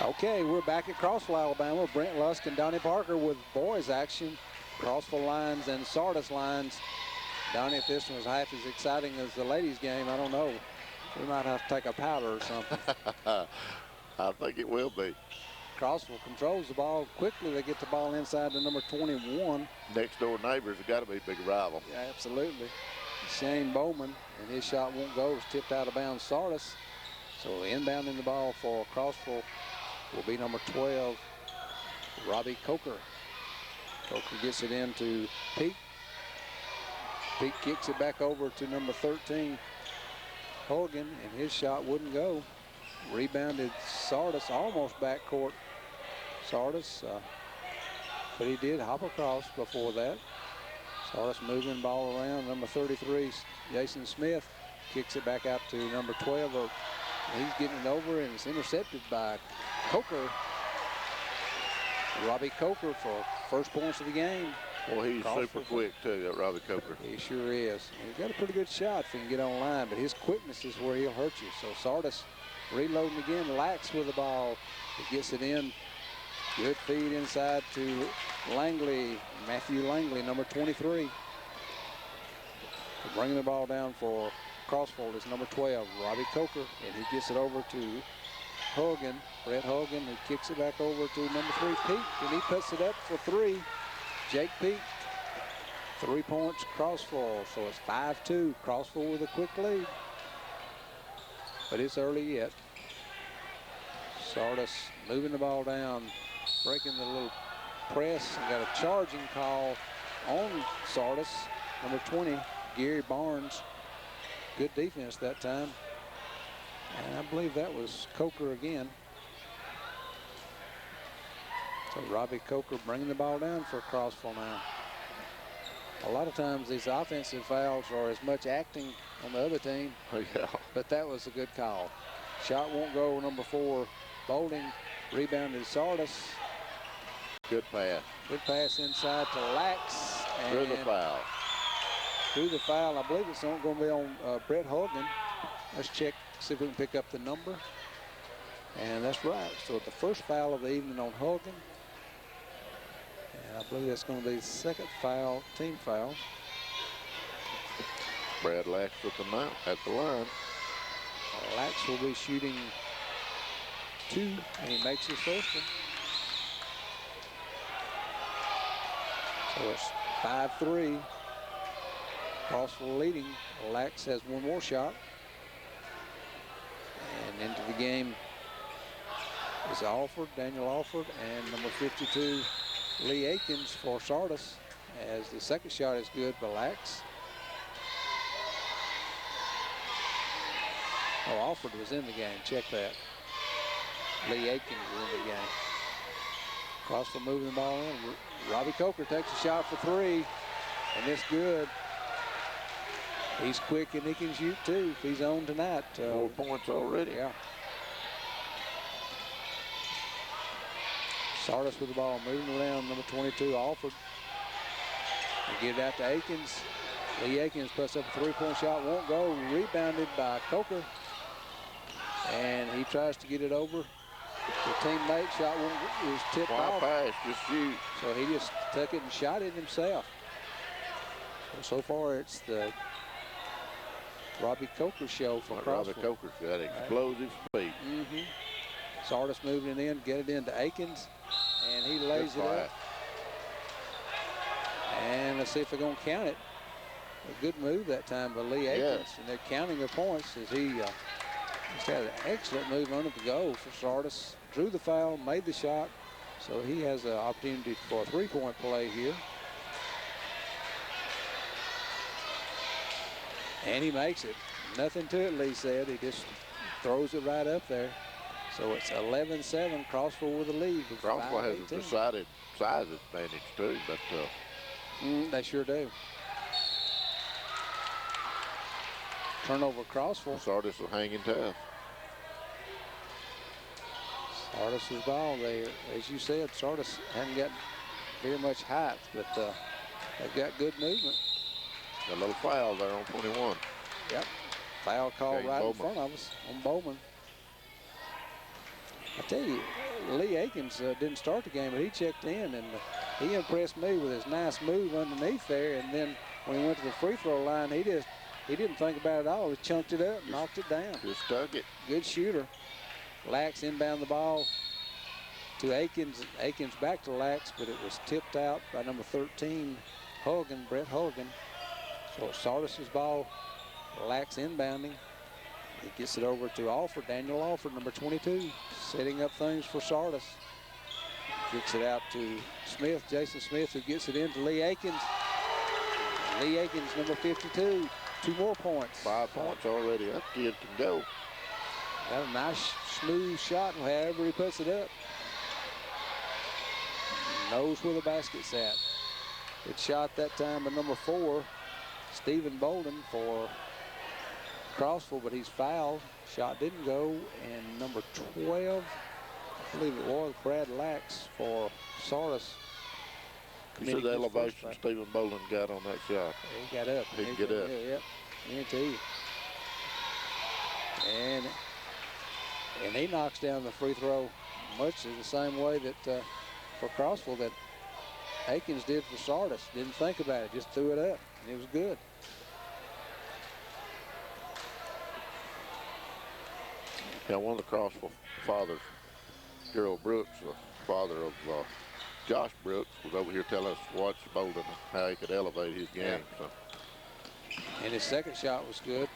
Okay, we're back at Crossville, Alabama. Brent Lusk and Donnie Parker with boys action. Crossville lines and Sardis lines. Donnie, if this one was half as exciting as the ladies' game, I don't know. We might have to take a powder or something. I think it will be. Crossville controls the ball quickly. They get the ball inside to number 21. Next door neighbors have got to be a big rival. Yeah, absolutely. Shane Bowman, and his shot won't go. It's tipped out of bounds Sardis. So inbounding the ball for Crossville will be number 12, Robbie Coker. Coker gets it into Pete. Pete kicks it back over to number 13, Hogan, and his shot wouldn't go. Rebounded Sardis, almost backcourt Sardis, but he did hop across before that. Sardis moving the ball around. Number 33, Jason Smith, kicks it back out to number 12. He's getting it over, and it's intercepted by Coker. Robbie Coker for first points of the game. Well, he's super quick, too, that Robbie Coker. He sure is. He's got a pretty good shot if he can get online, but his quickness is where he'll hurt you. So Sardis reloading again, Lax with the ball. He gets it in. Good feed inside to Langley, Matthew Langley, number 23. Bringing the ball down for Crossville is number 12, Robbie Coker, and he gets it over to Hogan, Brett Hogan, who kicks it back over to number 3, Pete, and he puts it up for 3. Jake Pete, 3 points, Crossville, so it's 5-2. Crossville with a quick lead, but it's early yet. Sardis moving the ball down, breaking the little press, and got a charging call on Sardis, number 20, Gary Barnes. Good defense that time. And I believe that was Coker again. So Robbie Coker bringing the ball down for Crossville now. A lot of times these offensive fouls are as much acting on the other team. Yeah. But that was a good call. Shot won't go, number 4, Boulding. Rebounded Sardis. Good pass. Good pass inside to Lax. Through the foul. Through the foul. I believe it's going to be on Brett Hogan. Let's check, see if we can pick up the number. And that's right. So the first foul of the evening on Hogan. And I believe that's going to be the second foul, team foul. Brad Lax at the line. Lax will be shooting 2, and he makes his first one. So it's 5-3. Crossville leading. Lax has one more shot. And into the game is Alford, Daniel Alford, and number 52, Lee Akins for Sardis, as the second shot is good by Lax. Oh, Alford was in the game. Check that. Lee Akins was in the game. Crossville moving the ball in. Robbie Coker takes a shot for 3, and it's good. He's quick and he can shoot too if he's on tonight. 4 points already. Yeah. Sardis with the ball, moving around, number 22, Alford. They get it out to Akins. Lee Akins puts up a 3-point shot, won't go. Rebounded by Coker. And he tries to get it over. The teammate shot was tipped off. Pass, just shoot. So he just took it and shot it himself. So far it's the Robbie Coker show for Crossville. Robbie Coker's got explosive speed. Sardis moving it in, get it into Akins, and he lays it up. And let's see if they're going to count it. A good move that time by Lee Akins, and they're counting their points as he's got an excellent move under the goal for Sardis. Drew the foul, made the shot, so he has an opportunity for a 3-point play here. And he makes it. Nothing to it, Lee said. He just throws it right up there. So it's 11-7, Crossville with the lead. Crossville has a decided size advantage too, but they sure do. Turnover Crossville. Sardis will hang in tough. Sardis' ball there. As you said, Sardis hasn't got very much height, but they've got good movement. A little foul there on 21. Yep. Foul call right in front of us on Bowman. I tell you, Lee Akins didn't start the game, but he checked in, and he impressed me with his nice move underneath there. And then when he went to the free throw line, he didn't think about it at all. He chunked it up, knocked it down. Just stuck it. Good shooter. Lax inbound the ball to Akins. Akins back to Lax, but it was tipped out by number 13, Brett Hogan. So it's Sardis's ball. Lax inbounding. He gets it over to Alford, Daniel Alford, number 22, setting up things for Sardis. Kicks it out to Smith, Jason Smith, who gets it into Lee Akins. Lee Akins, number 52, 2 more points. 5 points already. That kid can go. Got a nice, smooth shot, however he puts it up. Knows where the basket's at. Good shot that time by number 4, Stephen Bolden for Crossville, but he's fouled. Shot didn't go. And number 12, I believe it was, Brad Lax for Sardis. You see the elevation Stephen Bolden got on that shot. He got up. He can get up. Yep, guarantee you. And he knocks down the free throw much the same way that for Crossville that Akins did for Sardis. Didn't think about it, just threw it up, and it was good. Yeah, one of the Crossville fathers, Gerald Brooks, the father of Josh Brooks, was over here telling us to watch Bolden, how he could elevate his game. Yeah. So. And his second shot was good.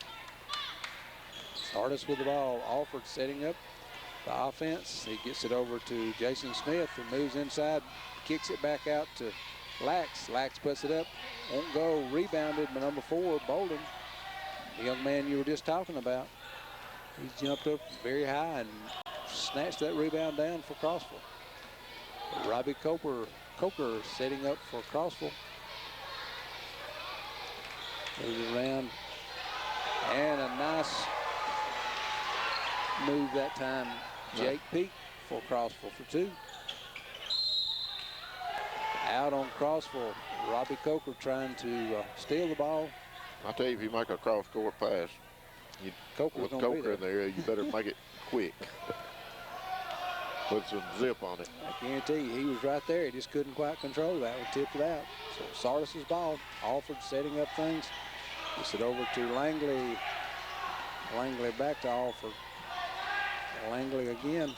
Sardis with the ball. Alford setting up the offense. He gets it over to Jason Smith, who moves inside, kicks it back out to Lax. Lax puts it up, won't go. Rebounded by number 4, Bolden, the young man you were just talking about. He jumped up very high and snatched that rebound down for Crossville. Robbie Coker setting up for Crossville. Moves it around. And a nice move that time. Jake Peak for Crossville for 2. Out on Crossville. Robbie Coker trying to steal the ball. I tell you, if you make a cross-court pass, with Coker in there, you better make it quick. Put some zip on it. I guarantee you, he was right there. He just couldn't quite control that. We tipped it out. So Sardis's ball. Alford setting up things. Gets it over to Langley. Langley back to Alford. Langley again.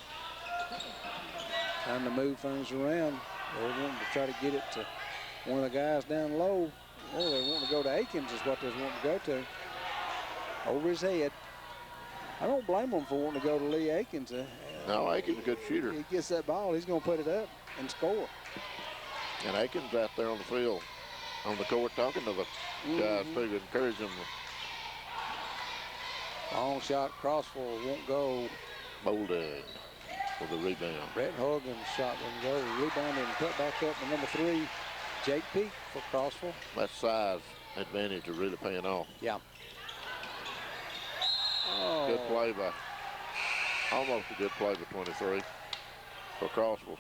Trying to move things around. They're wanting to try to get it to one of the guys down low. Oh, they want to go to Akins is what they're wanting to go to. Over his head. I don't blame them for wanting to go to Lee Akins. No, Akins is a good shooter. He gets that ball, he's going to put it up and score. And Akins out there on the field, on the court, talking to the guys too, to encourage them. Long shot, Crossville won't go. Bolden for the rebound. Brett Hogan's shot didn't go. Rebounded and put back up to number 3, Jake Peak for Crossville. That size advantage is really paying off. Yeah. Oh. Good play by, almost a good play by 23 for Crossville.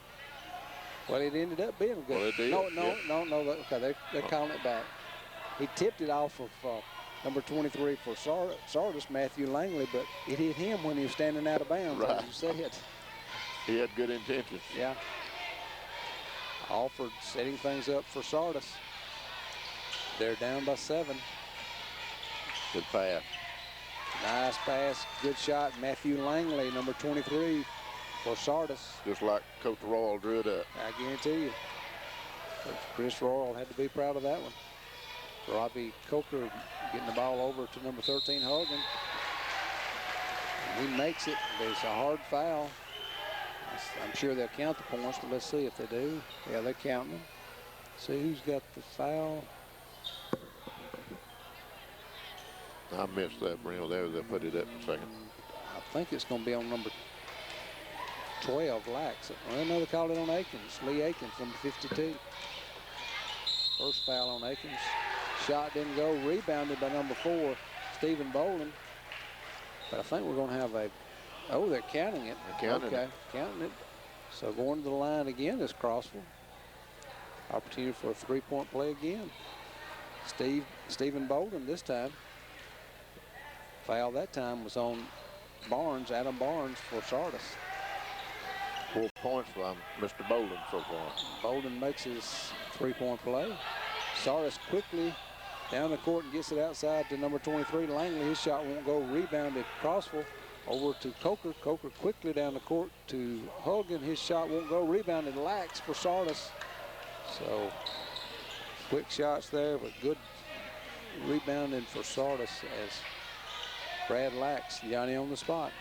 Well, it ended up being good. Well, it did. No. Okay, they're calling it back. He tipped it off of number 23 for Sardis, Matthew Langley, but it hit him when he was standing out of bounds, right. as you said. He had good intentions. Yeah. Alford setting things up for Sardis. They're down by 7. Good pass. Nice pass, good shot. Matthew Langley, number 23 for Sardis. Just like Coach Royal drew it up. I guarantee you. Chris Royal had to be proud of that one. Robbie Coker getting the ball over to number 13, Hogan. And he makes it, but it's a hard foul. I'm sure they'll count the points, but let's see if they do. Yeah, they're counting them. See who's got the foul. I missed that, Breno. They'll put it up in a second. I think it's going to be on number 12, Lax. Well, no, they called it on Akins. Lee Akins, number 52. First foul on Akins. Shot didn't go. Rebounded by number 4, Stephen Bolden. But I think we're going to have a, oh, they're counting it. They're counting okay, it. Counting it. So going to the line again is Crossville. Opportunity for a 3-point play again. Stephen Bolden this time. Foul that time was on Barnes, Adam Barnes for Sardis. 4 points from Mr. Bolden so far. Bolden makes his 3-point play. Sardis quickly down the court and gets it outside to number 23, Langley. His shot won't go. Rebounded Crossville over to Coker. Coker quickly down the court to Hogan. His shot won't go. Rebounded Lax for Sardis. So quick shots there, but good rebounding for Sardis as Brad Lax, Johnny on the spot.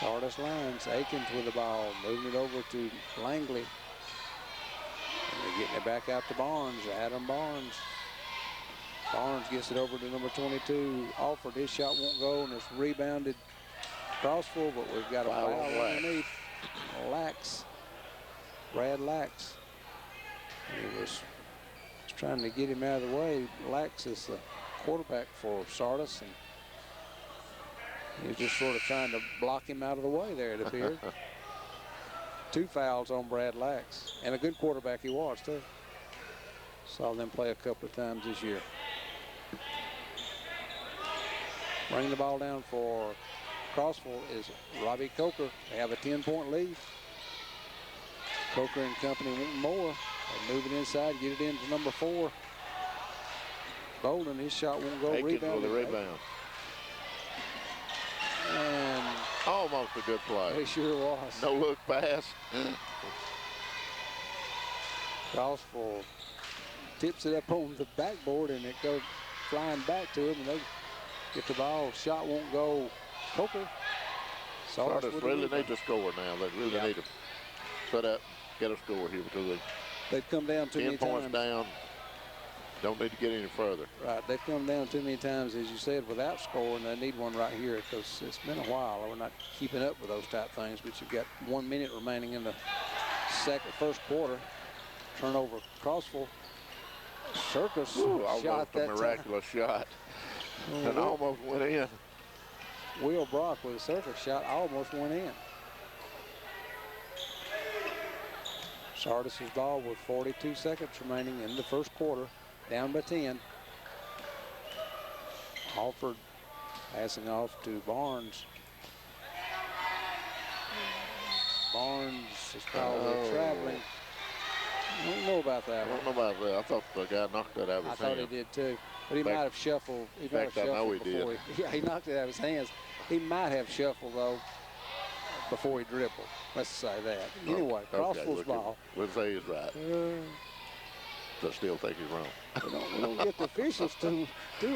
Sardis lines. Akins with the ball, moving it over to Langley. And they're getting it back out to Barnes, Adam Barnes. Barnes gets it over to number 22, Alford. His shot won't go, and it's rebounded Crossville, but we've got a foul underneath. Lax, Brad Lax. He was trying to get him out of the way. Lax is the quarterback for Sardis, and he was just sort of trying to block him out of the way there, it appeared. 2 fouls on Brad Lax, and a good quarterback he was, too. Saw them play a couple of times this year. Bringing the ball down for Crossville is Robbie Coker. They have a 10-point lead. Coker and company want more. They move it inside, get it into number 4. Bolden, his shot won't go. Rebound. With a rebound. And almost a good play. It sure was. No look pass. Crossville tips it up on the backboard, and it goes flying back to him, and they get the ball. Shot won't go. Coker. Sardis really need to score now. They really need to set up, get a score here, because they've come down too many times. 10 points down. Don't need to get any further. Right, they've come down too many times, as you said, without scoring. They need one right here, because it's been a while. We're not keeping up with those type things, but you've got 1 minute remaining in the first quarter. Turnover, Crossville. Circus shot that a miraculous shot. And Will, almost went in. Will Brock with a circus shot, almost went in. Sardis' ball with 42 seconds remaining in the first quarter, down by 10. Alford passing off to Barnes. Barnes is probably traveling. I don't know about that. I don't know about that. I thought the guy knocked that out of his hand. I thought he did too. But he might have shuffled. In fact, I know he did. Yeah, he knocked it out of his hands. He might have shuffled, though, before he dribbled. Let's say that. Anyway, Crossville's ball. We'll say he's right. I still think he's wrong. We don't get the officials too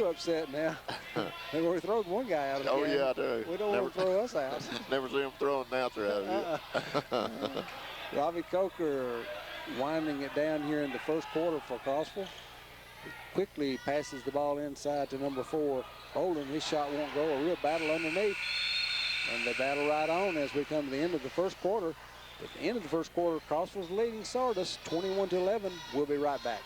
upset now. They've already thrown one guy out of the game. Oh, yeah, I do. We don't want to throw us out. Never see him throwing an announcer out of here. Robbie Coker winding it down here in the first quarter for Crossville. He quickly passes the ball inside to number 4, Bolden. His shot won't go. A real battle underneath. And they battle right on as we come to the end of the first quarter. At the end of the first quarter, Crossville's leading Sardis 21-11. We'll be right back.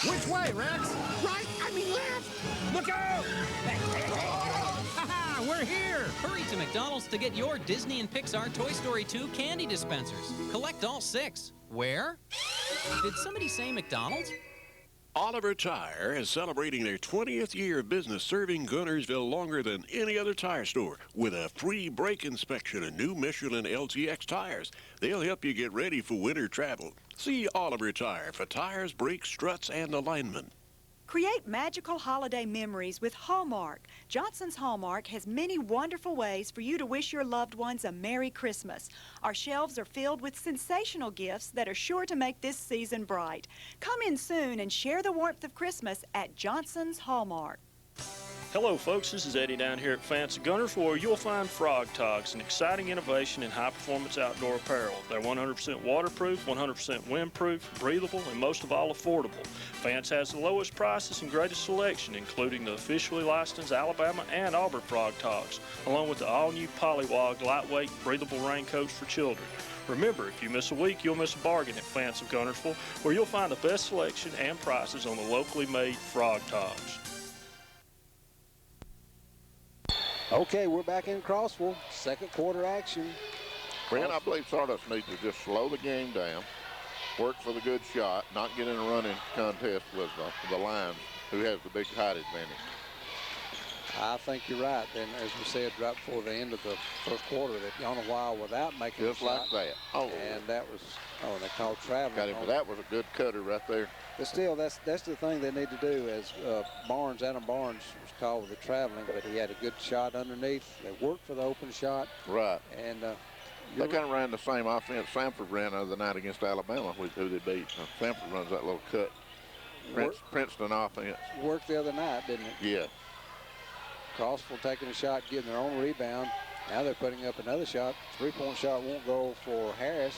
Which way, Rex? Right, I mean left. Look out! We're here! Hurry to McDonald's to get your Disney and Pixar Toy Story 2 candy dispensers. Collect all 6. Where? Did somebody say McDonald's? Oliver Tire is celebrating their 20th year of business, serving Gunnersville longer than any other tire store with a free brake inspection and new Michelin LTX tires. They'll help you get ready for winter travel. See Oliver Tire for tires, brakes, struts, and alignment. Create magical holiday memories with Hallmark. Johnson's Hallmark has many wonderful ways for you to wish your loved ones a Merry Christmas. Our shelves are filled with sensational gifts that are sure to make this season bright. Come in soon and share the warmth of Christmas at Johnson's Hallmark. Hello folks, this is Eddie down here at Fancy Gunners, where you'll find Frog Togs, an exciting innovation in high-performance outdoor apparel. They're 100% waterproof, 100% windproof, breathable, and most of all affordable. Fans has the lowest prices and greatest selection, including the officially licensed Alabama and Auburn Frog Togs, along with the all-new Polywog lightweight breathable raincoats for children. Remember, if you miss a week, you'll miss a bargain at Fancy Gunnersville, where you'll find the best selection and prices on the locally made Frog Togs. Okay, we're back in Crossville. Second quarter action. Brent, I believe Sardis needs to just slow the game down, work for the good shot, not get in a running contest with the Lions, who has the big height advantage. I think you're right. And as we said right before the end of the first quarter, they've gone a while without making Just a shot. like that. Oh. And that was, they called traveling. Got him, but that was a good cutter right there. But still, that's the thing they need to do. As Adam Barnes was called with the traveling, but he had a good shot underneath. They worked for the open shot. Right. And they kind of ran the same offense Samford ran the other night against Alabama, who they beat. Samford runs that little cut. Princeton offense. Worked the other night, didn't it? Yeah. Crossville taking a shot, getting their own rebound. Now they're putting up another shot. Three-point shot won't go for Harris.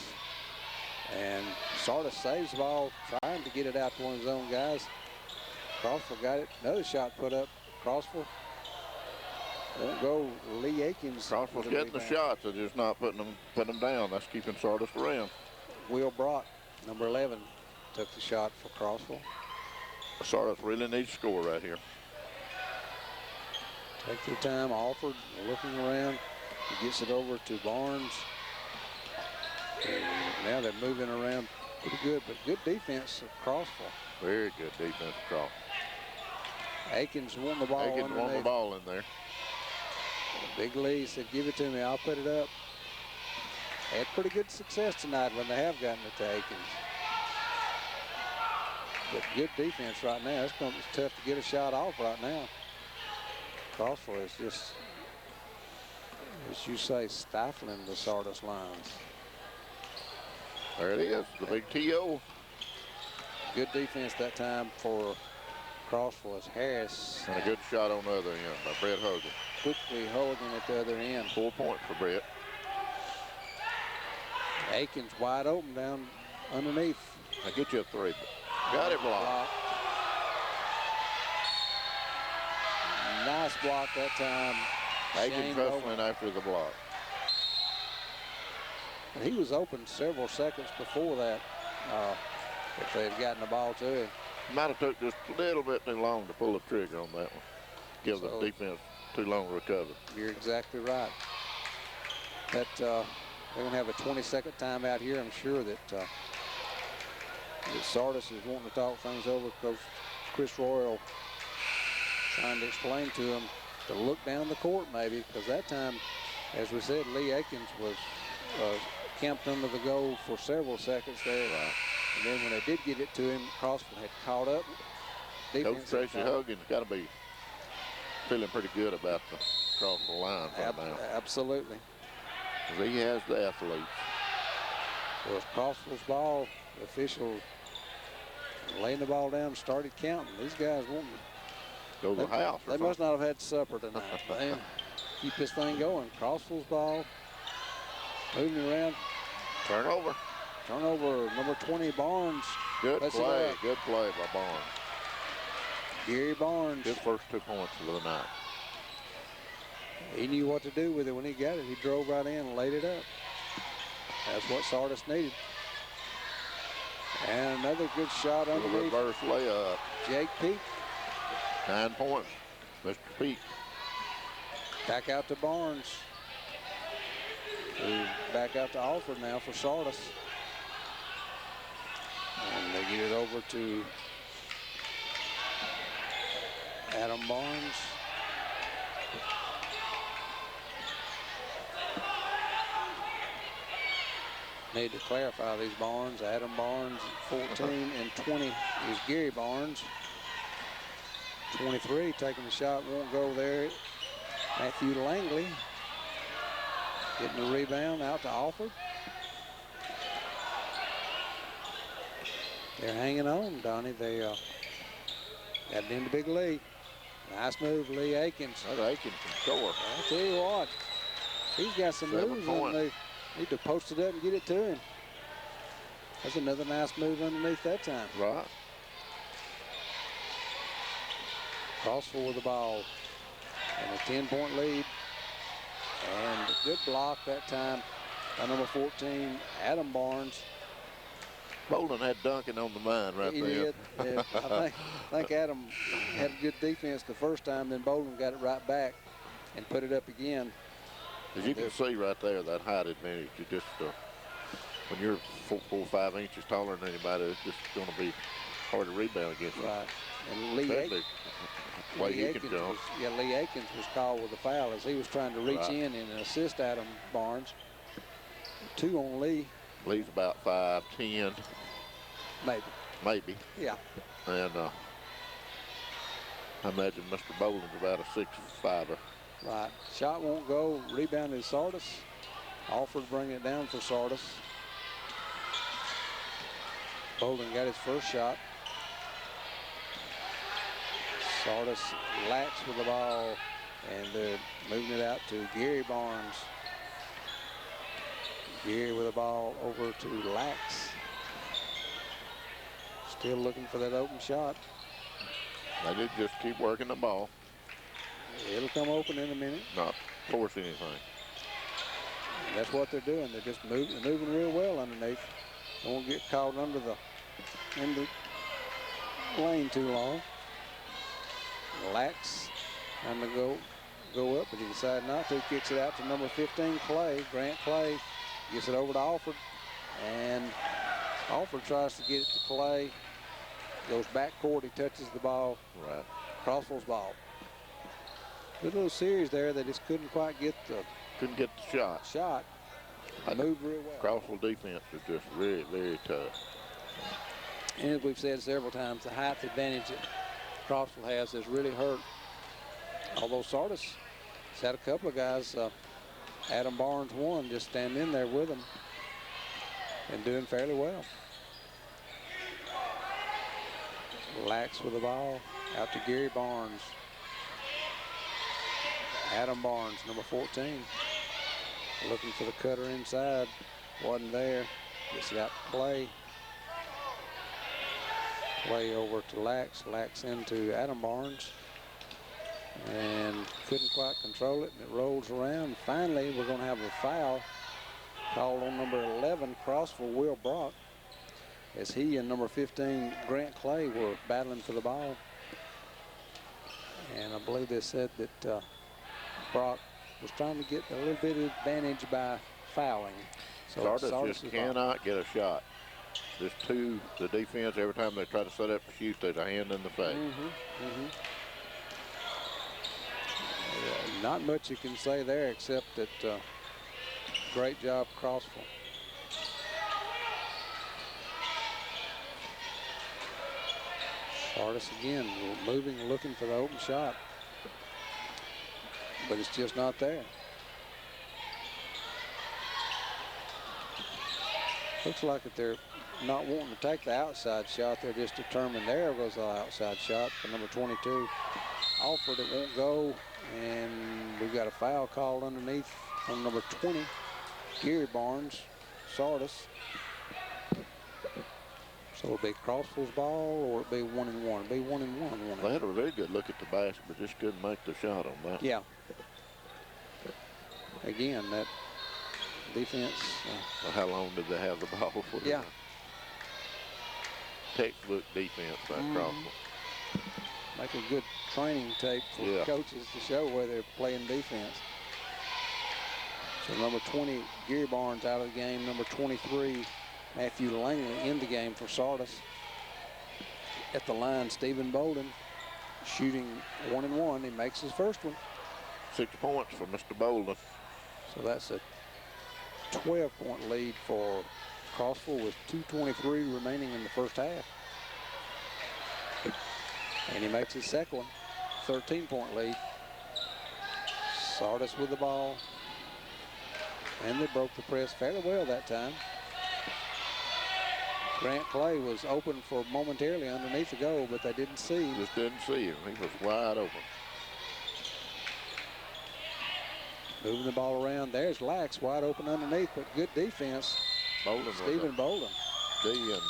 And Sardis saves the ball, trying to get it out to one of his own guys. Crossville got it. Another shot put up. Crossville won't go. Lee Akins. Crossville's getting the shots. They're just not putting them down. That's keeping Sardis around. Will Brock, number 11, took the shot for Crossville. Sardis really needs to score right here. Take their time. Alford looking around. He gets it over to Barnes. And now they're moving around pretty good, but good defense of Crossville. Very good defense across. Akins won the ball. Akins won the ball in there. Big Lee said, give it to me, I'll put it up. Had pretty good success tonight when they have gotten it to Akins. But good defense right now. It's tough to get a shot off right now. Crossville is just, as you say, stifling the Sardis lines. There it is, the big TO. Good defense that time for Crossville as Harris. And a good shot on the other end by Brett Hogan. Quickly Hogan at the other end. 4 points for Brett. Akins wide open down underneath. I'll get you a three. Got it blocked. Nice block that time. Akins hustling after the block. And he was open several seconds before that. If they had gotten the ball to him. Might have took just a little bit too long to pull the trigger on that one. Give the defense too long to recover. You're exactly right. That they're going to have a 20-second timeout here. I'm sure that Sardis is wanting to talk things over. Coach Chris Royal trying to explain to him to look down the court maybe, because that time, as we said, Lee Akins was camped under the goal for several seconds there. And then when they did get it to him, Crossville had caught up. Coach Tracy Huggins got to be feeling pretty good about the Crossville line right now. Absolutely. He has the athletes. So it's Crossville's ball. The official laying the ball down, started counting. These guys won't go to the house. They must not have had supper tonight. They keep this thing going. Crossville's ball. Moving around. Turnover. Turnover, number 20, Barnes. Good play. Good play by Barnes. Gary Barnes. His first 2 points of the night. He knew what to do with it when he got it. He drove right in and laid it up. That's what Sardis needed. And another good shot underneath. Reverse layup. Jake Peak. 9 points. Mr. Peak. Back out to Barnes. Back out to Alford now for Sardis. And they get it over to Adam Barnes. Need to clarify these Barnes. Adam Barnes, 14, and 20 is Gary Barnes. 23 taking the shot, won't go there. Matthew Langley getting the rebound out to Alford. They're hanging on, Donnie. They got it into Big Lee. Nice move, Lee Akins. Akins can score. I'll tell you what, he's got some moves, and they need to post it up and get it to him. That's another nice move underneath that time. Right. Crossville with the ball and a 10-point lead. And a good block that time by number 14, Adam Barnes. Bolden had Duncan on the mind right he there. Did. I think Adam had good defense the first time, then Bolden got it right back and put it up again. As you can see right there, that height advantage, you just, when you're 4 or 5 inches taller than anybody, it's just going to be hard to rebound against. Right. And way he can jump. Lee Aikens was called with a foul as he was trying to reach in and assist Adam Barnes. 2 on Lee. Lee's about 5'10". Maybe. Yeah. And I imagine Mr. Boland's about a 6'5". Right. Shot won't go. Rebound is Sardis. Alford bringing it down for Sardis. Bolden got his first shot. Sardis lax with the ball, and they're moving it out to Gary Barnes. Gary with the ball over to Lax. Still looking for that open shot. They did just keep working the ball. It'll come open in a minute. Not force anything. And that's what they're doing. They're just moving real well underneath. They won't get caught in the lane too long. Lax trying to go up, but he decided not to. Kicks it out to number 15, Clay. Grant Clay gets it over to Alford, and Alford tries to get it to Clay. Goes back court. He touches the ball. Right. Crossville's ball. Good little series there. They just couldn't quite get the shot. They moved real well. Crossville defense is just very, very tough. And as we've said several times, the height advantage that Crossville has really hurt. Although Sardis has had a couple of guys, Adam Barnes one, just standing in there with him and doing fairly well. Lax with the ball, out to Gary Barnes. Adam Barnes, number 14, looking for the cutter inside. Wasn't there. Gets it out to Clay. Clay over to Lax. Lax into Adam Barnes. And couldn't quite control it, and it rolls around. Finally, we're going to have a foul called on number 11, Crossville, Will Brock, as he and number 15, Grant Clay, were battling for the ball. And I believe they said that Brock was trying to get a little bit of advantage by fouling. So Sardis just cannot get a shot. Just the defense, every time they try to set up a shoot, there's a hand in the face. Not much you can say there except that great job, Crossville. Sardis again moving, looking for the open shot, but it's just not there. Looks like that they're not wanting to take the outside shot. They're just determined there goes the outside shot for number 22. Alford, it won't go, and we've got a foul called underneath on number 20, Gary Barnes, Sardis. So it'll be Crossville's ball, or it'll be 1-1. It'll be 1-1. They had a very good look at the basket, but just couldn't make the shot on that. Yeah. Again, that defense. Well, how long did they have the ball for? Yeah. Textbook defense by Crossville. Make a good training tape for coaches to show where they're playing defense. So number 20, Gary Barnes, out of the game. Number 23, Matthew Langley, in the game for Sardis. At the line, Stephen Bolden shooting 1-1. He makes his first one. 6 points for Mr. Bolden. So that's a 12-point lead for Crossville with 2:23 remaining in the first half. And he makes his second one, 13-point lead. Sardis with the ball. And they broke the press fairly well that time. Grant Clay was open for momentarily underneath the goal, but they didn't see him. Just didn't see him. He was wide open. Moving the ball around. There's Lax wide open underneath, but good defense. Stephen Bolden. And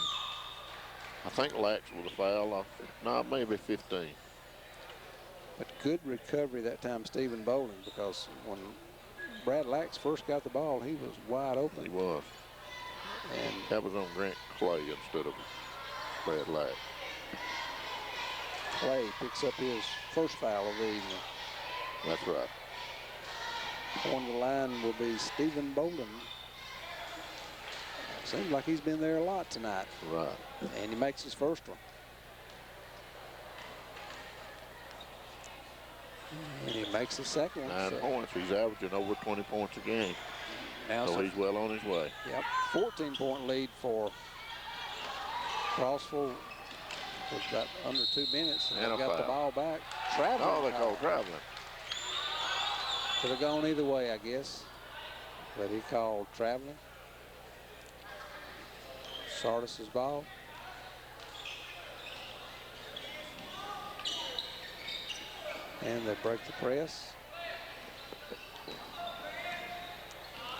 I think Lax was a foul. No, maybe 15. But good recovery that time, Stephen Bolden, because when Brad Lax first got the ball, he was wide open. He was. And that was on Grant Clay instead of Brad Lax. Clay picks up his first foul of the evening. That's right. On the line will be Stephen Bolden. Seems like he's been there a lot tonight. Right. And he makes his first one. And he makes the second one. 9 points. He's averaging over 20 points a game. Now So he's well on his way. Yep, 14-point lead for Crossville. We've got under 2 minutes. And They've a got the foul. ball back. Traveling. Oh, they call traveling. Could have gone either way, I guess. But he called traveling. Sardis's ball. And they break the press.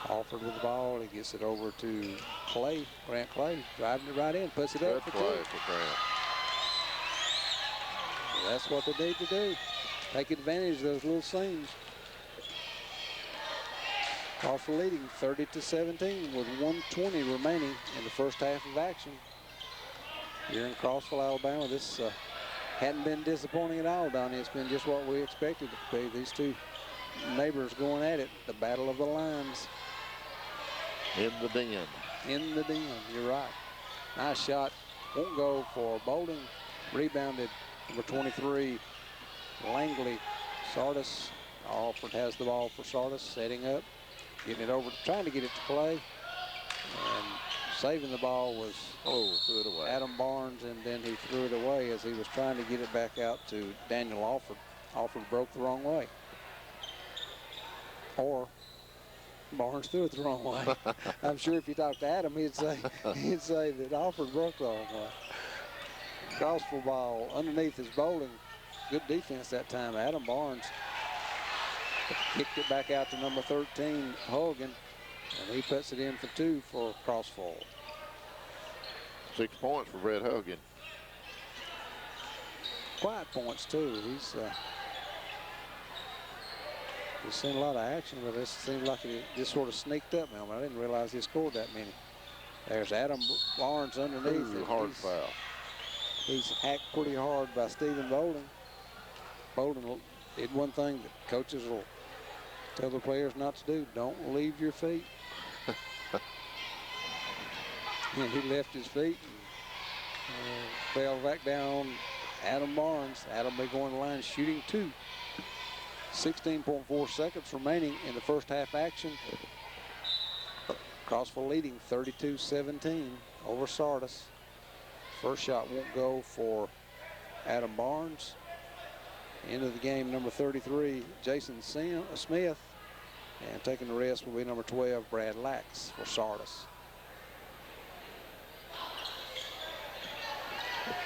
Alford with the ball. He gets it over to Clay. Grant Clay driving it right in. Puts it Good up for play two. for Grant. That's what they need to do. Take advantage of those little seams. Crossville leading 30-17 with 1:20 remaining in the first half of action. Here in Crossville, Alabama, this hadn't been disappointing at all, Donnie. It's been just what we expected it to be. These two neighbors going at it, the battle of the lines. In the den. In the den, you're right. Nice shot. Won't go for Boulding. Rebounded number 23, Langley. Sardis. Alford has the ball for Sardis, setting up. Getting it over, trying to get it to Clay. And saving the ball was threw it away. Adam Barnes, and then he threw it away as he was trying to get it back out to Daniel Alford. Alford broke the wrong way. Or Barnes threw it the wrong way. I'm sure if you talked to Adam, he'd say that Alford broke the wrong way. Crossville ball underneath is Boulding. Good defense that time. Adam Barnes kicked it back out to number 13, Hogan, and he puts it in for 2 for Crossville. 6 points for Brett Hogan. Quiet points too. He's seen a lot of action, but it seems like it just sort of sneaked up now. I didn't realize he scored that many. There's Adam Barnes underneath. Ooh, hard foul. He's hacked pretty hard by Stephen Boulding. Boulding did one thing that coaches will tell the players not to do. Don't leave your feet. And he left his feet and fell back down on Adam Barnes. Adam will be going to the line shooting 2. 16.4 seconds remaining in the first half action. Crossville leading 32-17 over Sardis. First shot won't go for Adam Barnes. End of the game, number 33, Jason Smith. And taking the rest will be number 12, Brad Lax for Sardis.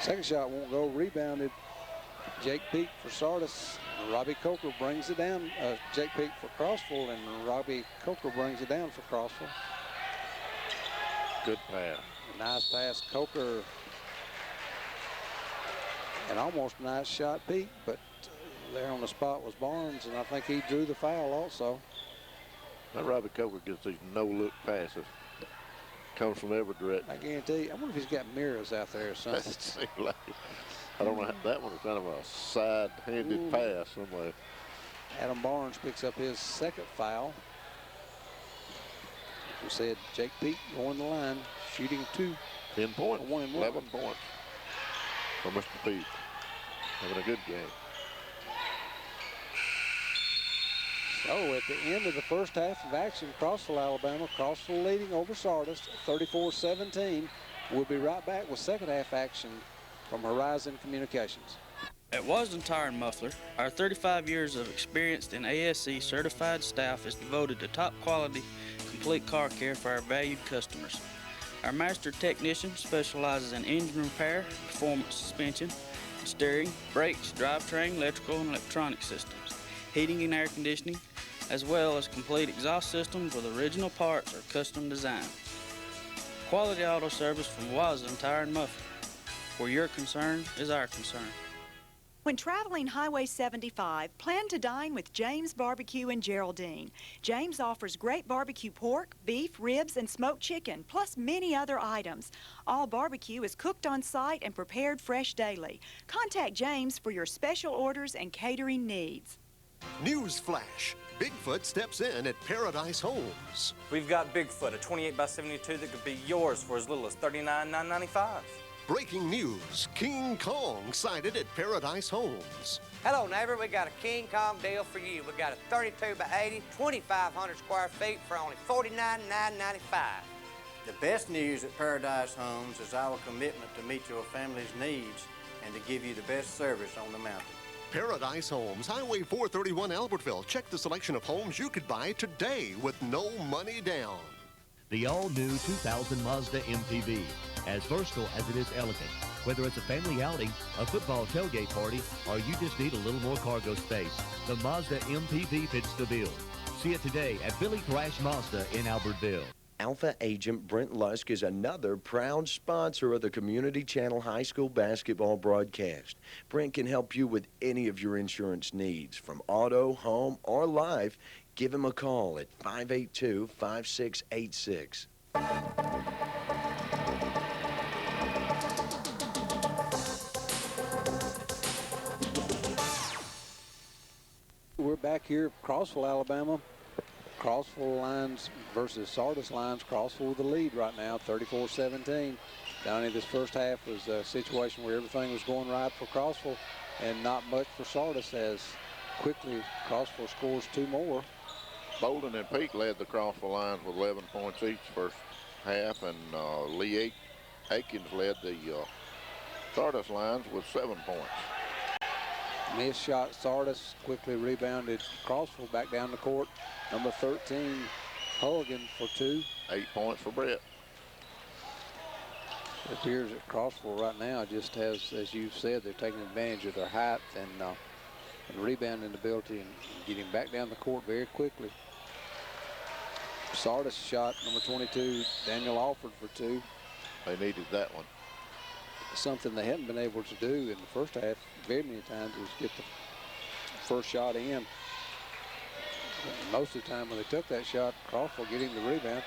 Second shot won't go, rebounded. Jake Peak for Sardis. Robbie Coker brings it down. Jake Peak for Crossville, and Robbie Coker brings it down for Crossville. Good pass. Nice pass, Coker. And almost a nice shot, Peak, but there on the spot was Barnes, and I think he drew the foul also. That Robbie Coker gets these no-look passes. Comes from every direction. I guarantee you, I wonder if he's got mirrors out there or something. It seems like it. I don't know. That one was kind of a side-handed pass somewhere. Adam Barnes picks up his second foul. We said Jake Peak going the line, shooting 2. 10 points. 1 and 1. 11 points for Mr. Peak. Having a good game. So at the end of the first half of action, Crossville, Alabama, Crossville leading over Sardis, 34-17. We'll be right back with second half action from Horizon Communications. At Wasden Tire and Muffler, our 35 years of experienced and ASE certified staff is devoted to top quality, complete car care for our valued customers. Our master technician specializes in engine repair, performance suspension, steering, brakes, drivetrain, electrical and electronic systems, heating and air conditioning, as well as complete exhaust systems with original parts or custom design. Quality auto service from Wasden Tire and Muffler. Where your concern is our concern. When traveling Highway 75, plan to dine with James Barbecue in Geraldine. James offers great barbecue pork, beef, ribs, and smoked chicken, plus many other items. All barbecue is cooked on site and prepared fresh daily. Contact James for your special orders and catering needs. Newsflash. Bigfoot steps in at Paradise Homes. We've got Bigfoot, a 28 by 72 that could be yours for as little as $39,995. breaking news. King Kong sighted at Paradise Homes. Hello, neighbor. We got a King Kong deal for you. We got a 32 by 80, 2,500 square feet for only $49,995. The best news at Paradise Homes is our commitment to meet your family's needs and to give you the best service on the mountain. Paradise Homes, Highway 431, Albertville. Check the selection of homes you could buy today with no money down. The all-new 2000 Mazda MPV. As versatile as it is elegant. Whether it's a family outing, a football tailgate party, or you just need a little more cargo space, the Mazda MPV fits the bill. See it today at Billy Thrash Mazda in Albertville. Alpha Agent Brent Lusk is another proud sponsor of the Community Channel High School basketball broadcast. Brent can help you with any of your insurance needs, from auto, home, or life. Give him a call at 582-5686. We're back here at Crossville, Alabama. Crossville Lions versus Sardis Lions. Crossville with the lead right now, 34-17. Down in this first half was a situation where everything was going right for Crossville and not much for Sardis, as quickly Crossville scores 2 more. Bolden and Peak led the Crossville Lions with 11 points each first half, and Lee Akins led the Sardis Lions with 7 points. Missed shot. Sardis quickly rebounded Crossville back down the court. Number 13, Hogan for 2. 8 points for Brett. It appears that Crossville right now just has, as you've said, they're taking advantage of their height and rebounding ability and getting back down the court very quickly. Sardis shot number 22, Daniel Alford for 2. They needed that one. Something they hadn't been able to do in the first half very many times was get the first shot in. Most of the time when they took that shot, Crossville getting the rebound.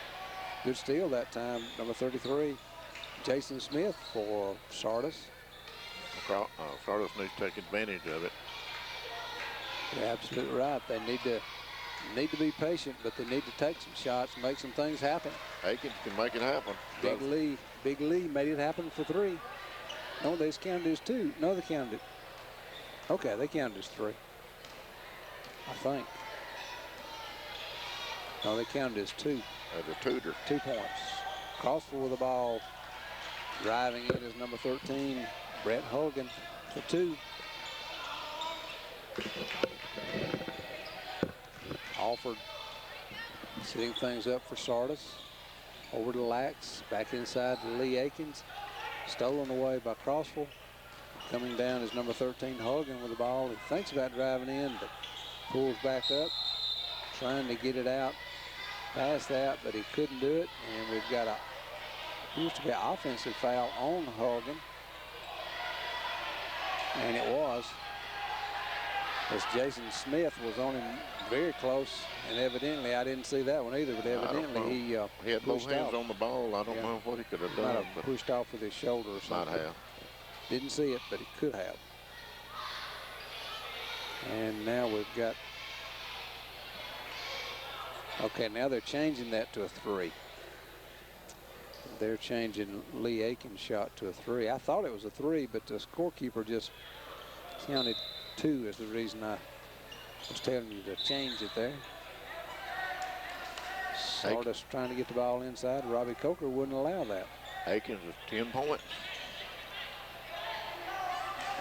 Good steal that time, number 33, Jason Smith for Sardis. Sardis needs to take advantage of it. You're absolutely right. They need to be patient, but they need to take some shots and make some things happen. Akins can make it happen. Big Lee made it happen for 3. No, they just counted as 2. No, they counted it. Okay, they counted as 3. I think. No, they counted as 2. As a tutor. 2 points. Crossville with the ball. Driving in is number 13, Brett Hogan for 2. Alford setting things up for Sardis. Over to Lax, back inside to Lee Akins. Stolen away by Crossville. Coming down is number 13, Hogan with the ball. He thinks about driving in, but pulls back up, trying to get it out past that, but he couldn't do it. And we've got appears to be an offensive foul on Hogan. And it was. As Jason Smith was on him very close, and evidently, I didn't see that one either, but evidently he had both hands on the ball. I don't know what he could have done. Might have pushed off with his shoulder or something. Might have. Didn't see it, but he could have. And now we've got, okay, now they're changing that to a 3. They're changing Lee Akins' shot to a 3. I thought it was a 3, but the scorekeeper just counted 2 is the reason I was telling you to change it there. Sardis trying to get the ball inside. Robbie Coker wouldn't allow that. Akins is 10 points.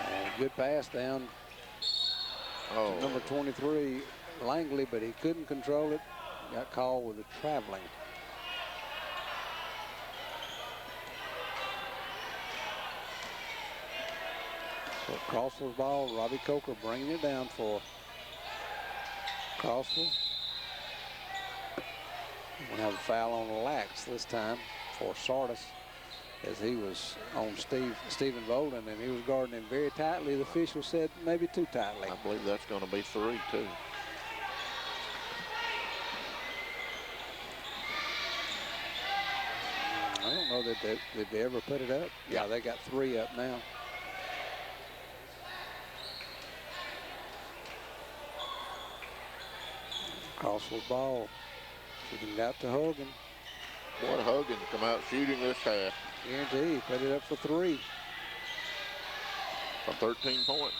And good pass down to number 23, Langley, but he couldn't control it. Got called with the traveling. So Crossville's ball, Robbie Coker bringing it down for Crossville. We'll have a foul on Lax this time for Sardis, as he was on Stephen Bolden, and he was guarding him very tightly. The official said maybe too tightly. I believe that's going to be 3 too. I don't know that did they ever put it up. Yeah, they got 3 up now. Crossville ball. Shooting out to Hogan. Boy, Huggins come out shooting this half. Guarantee, put it up for 3. For 13 points.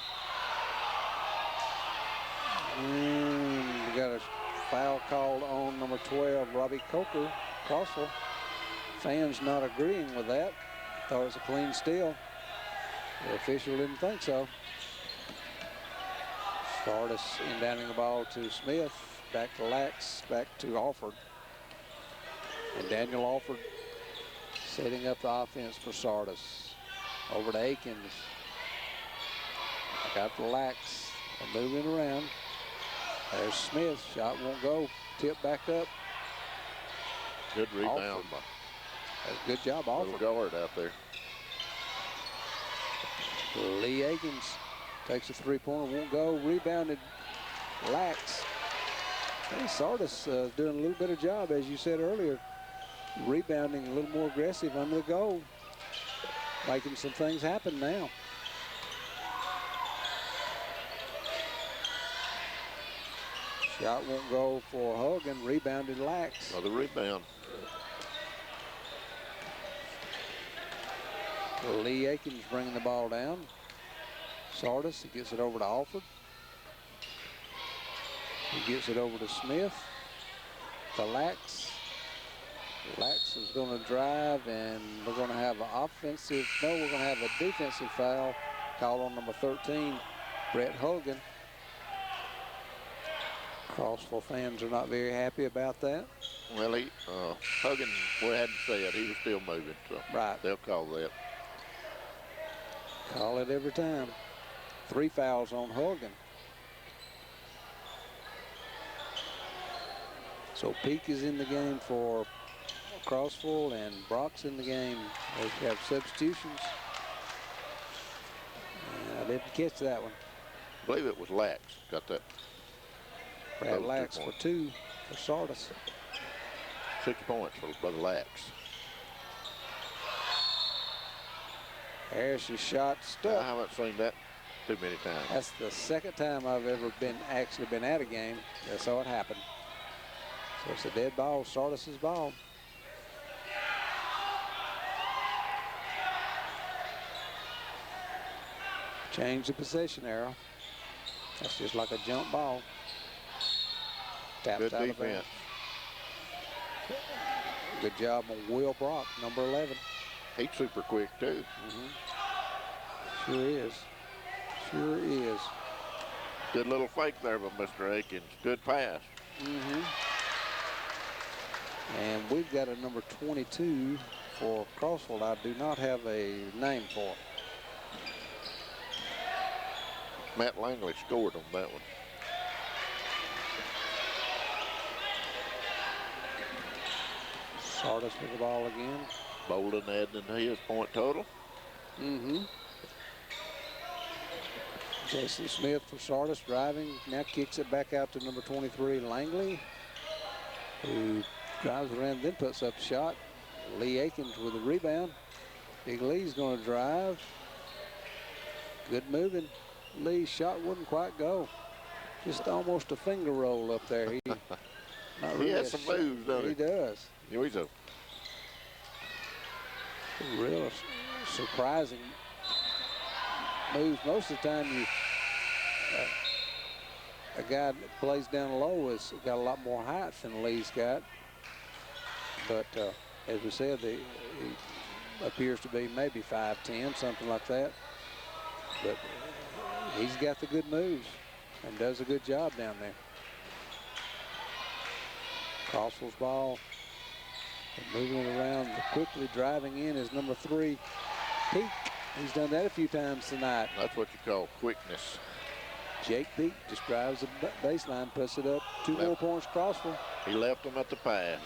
We got a foul called on number 12, Robbie Coker, Crossville. Fans not agreeing with that. Thought it was a clean steal. The official didn't think so. Sardis inbounding the ball to Smith. Back to Lax, back to Alford. And Daniel Alford setting up the offense for Sardis. Over to Akins. Got the Lax. They're moving around. There's Smith. Shot won't go. Tip back up. Good rebound. That's a good job, Alford. Little guard out there. Lee Akins takes a 3-pointer. Won't go. Rebounded. Lax. Hey, Sardis doing a little better job, as you said earlier. Rebounding a little more aggressive under the goal. Making some things happen now. Shot won't go for Hogan. Rebounded Lax. Another rebound. Lee Akins bringing the ball down. Sardis, he gets it over to Alford. He gets it over to Smith. To Lax. Lax is going to drive, and we're going to have an offensive, no, we're going to have a defensive foul called on number 13, Brett Hogan. Crossville fans are not very happy about that. Well, Hogan, we hadn't said he was still moving, so right. They'll call that. Call it every time. 3 fouls on Hogan. So Peak is in the game for Crossville, and Brock's in the game. They have substitutions. And I didn't catch that one. I believe it was Lax. Got that. Brad Lax for 2 for Sardis. 6 points for Brother Lax. Harris's shot stuck. I haven't seen that too many times. That's the second time I've ever actually been at a game that saw it happen. So it's a dead ball, Sardis's ball. Change the possession arrow. That's just like a jump ball. Tapped Good out of bounds. defense. Good job on Will Brock, number 11. He's super quick too. Sure is. Sure is. Good little fake there by Mr. Akins. Good pass. And we've got a number 22 for Crossville. I do not have a name for. Matt Langley scored on that one. Sardis with the ball again. Bolden adding to his point total. Jason Smith for Sardis driving. Now kicks it back out to number 23, Langley, who drives around, then puts up a shot. Lee Akins with a rebound. Big Lee's going to drive. Good moving. Lee's shot wouldn't quite go. Just almost a finger roll up there. He has some moves, doesn't he? He does. He's a real surprising move. Most of the time, a guy that plays down low has got a lot more height than Lee's got. But as we said, he appears to be maybe 5'10", something like that. But he's got the good moves and does a good job down there. Crossville's ball. Moving it around, quickly driving in is number 3, Peak. He's done that a few times tonight. That's what you call quickness. Jake Peak just drives the baseline, puts it up. 2 more points, Crossville. He left him at the pass.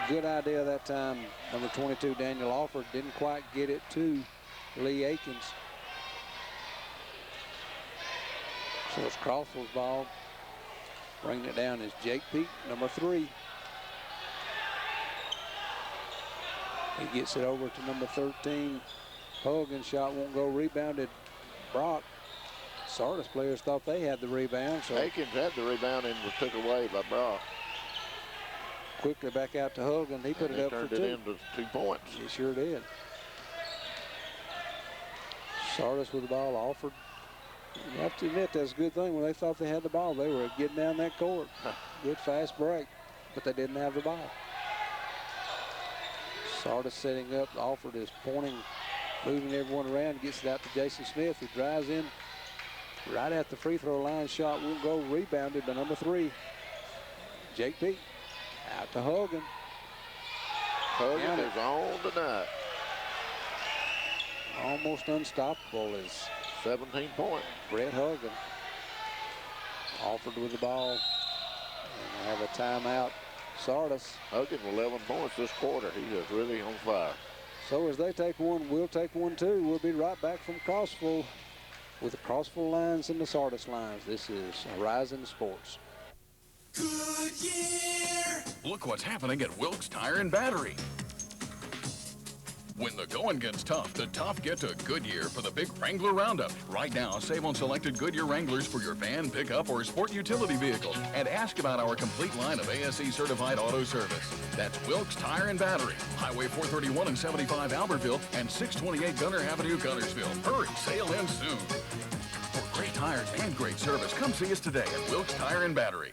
Good idea that time. Number 22, Daniel Alford, didn't quite get it to Lee Akins. So it's Crossville's ball. Bringing it down is Jake Peak, number 3. He gets it over to number 13. Hogan, shot won't go, rebounded Brock. Sardis players thought they had the rebound. So Akins had the rebound and was took away by Brock. quickly back out to Hogan. He put it up for 2. Turned it into 2 points. He sure did. Sardis with the ball offered. You have to admit that's a good thing. When they thought they had the ball, they were getting down that court. Good fast break, but they didn't have the ball. Sardis setting up. Alford is pointing, moving everyone around, gets it out to Jason Smith, who drives in right at the free throw line. Shot won't go. Rebounded by number 3, Jake Pete. Out to Hogan. Hogan is on tonight. Almost unstoppable is 17 points. Brett Hogan. Alford with the ball. And have a timeout. Sardis. Hogan with 11 points this quarter. He is really on fire. So as they take one, we'll take one too. We'll be right back from Crossville with the Crossville lines and the Sardis lines. This is Horizon Sports. Goodyear! Look what's happening at Wilkes Tire and Battery. When the going gets tough, the tough get to Goodyear for the big Wrangler Roundup. Right now, save on selected Goodyear Wranglers for your van, pickup, or sport utility vehicle. And ask about our complete line of ASE certified auto service. That's Wilkes Tire and Battery. Highway 431 and 75 Albertville and 628 Gunner Avenue, Gunnersville. Hurry, sail in soon. For great tires and great service, come see us today at Wilkes Tire and Battery.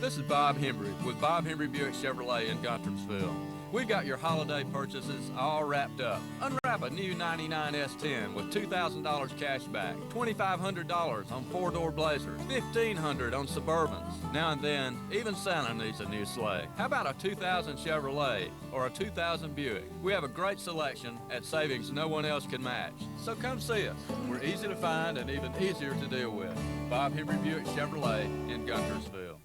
This is Bob Hembry with Bob Hembry Buick Chevrolet in Guntersville. We've got your holiday purchases all wrapped up. Unwrap a new 99 S10 with $2,000 cash back, $2,500 on 4-door Blazers, $1,500 on Suburbans. Now and then, even Santa needs a new sleigh. How about a 2000 Chevrolet or a 2000 Buick? We have a great selection at savings no one else can match. So come see us. We're easy to find and even easier to deal with. Bob Hembry Buick Chevrolet in Guntersville.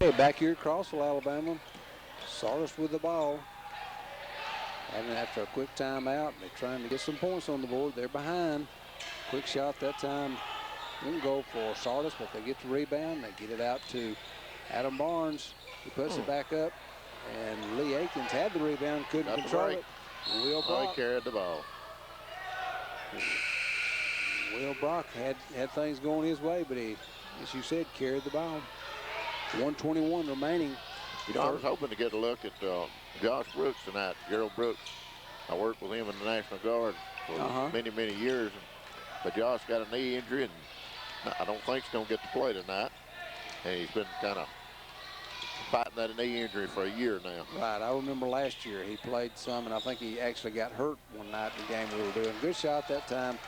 Okay, back here at Crossville, Alabama. Sardis with the ball. And after a quick timeout, they're trying to get some points on the board. They're behind. Quick shot that time. Won't go for Sardis, but they get the rebound. They get it out to Adam Barnes. He puts it back up. And Lee Akins had the rebound, couldn't control it. Will Brock. He carried the ball. Will Brock had things going his way, but he, as you said, carried the ball. 1:21 remaining. You know, I was hoping to get a look at Josh Brooks tonight. Gerald Brooks. I worked with him in the National Guard for many, many years. But Josh got a knee injury, and I don't think he's going to get to play tonight. And he's been kind of fighting that knee injury for a year now. Right. I remember last year he played some, and I think he actually got hurt one night in the game we were doing. Good shot that time,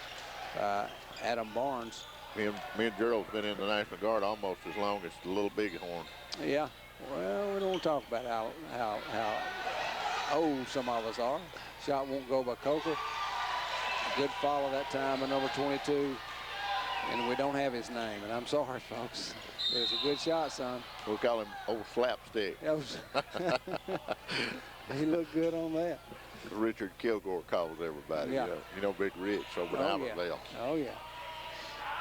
Adam Barnes. Me and Gerald's been in the National Guard almost as long as the little bighorn. Yeah. Well, we don't want to talk about how old some of us are. Shot won't go by Coker. Good follow that time by number 22. And we don't have his name, and I'm sorry, folks. It was a good shot, son. We'll call him Old Slapstick. He looked good on that. Richard Kilgore calls everybody. Yeah. You know Big Rich over in Albertville. Oh, yeah.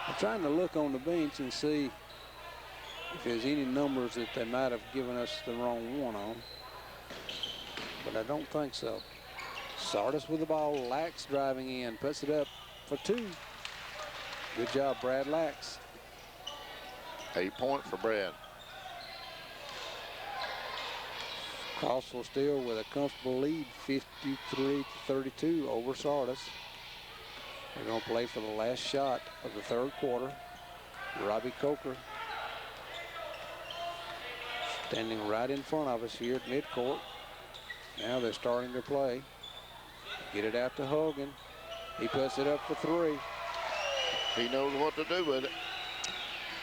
I'm trying to look on the bench and see if there's any numbers that they might have given us the wrong one on. But I don't think so. Sardis with the ball. Lax driving in. Puts it up for 2. Good job, Brad Lax. 8 points for Brad. Crossville still with a comfortable lead, 53-32 over Sardis. They're going to play for the last shot of the third quarter. Robbie Coker standing right in front of us here at midcourt. Now they're starting to play. Get it out to Hogan. He puts it up for 3. He knows what to do with it.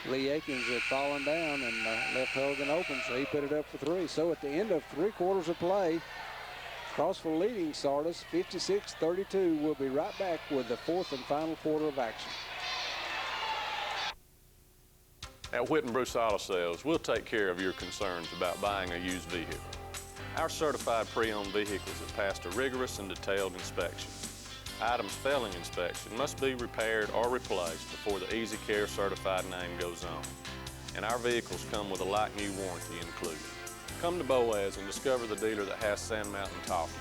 Lee Akins had fallen down and left Hogan open, so he put it up for 3. So at the end of 3 quarters of play, Crossville leading Sardis 56-32. We'll be right back with the 4th and final quarter of action. At Whitten Bruce Auto Sales, we'll take care of your concerns about buying a used vehicle. Our certified pre-owned vehicles have passed a rigorous and detailed inspection. Items failing inspection must be repaired or replaced before the Easy Care certified name goes on. And our vehicles come with a like-new warranty included. Come to Boaz and discover the dealer that has Sand Mountain talking.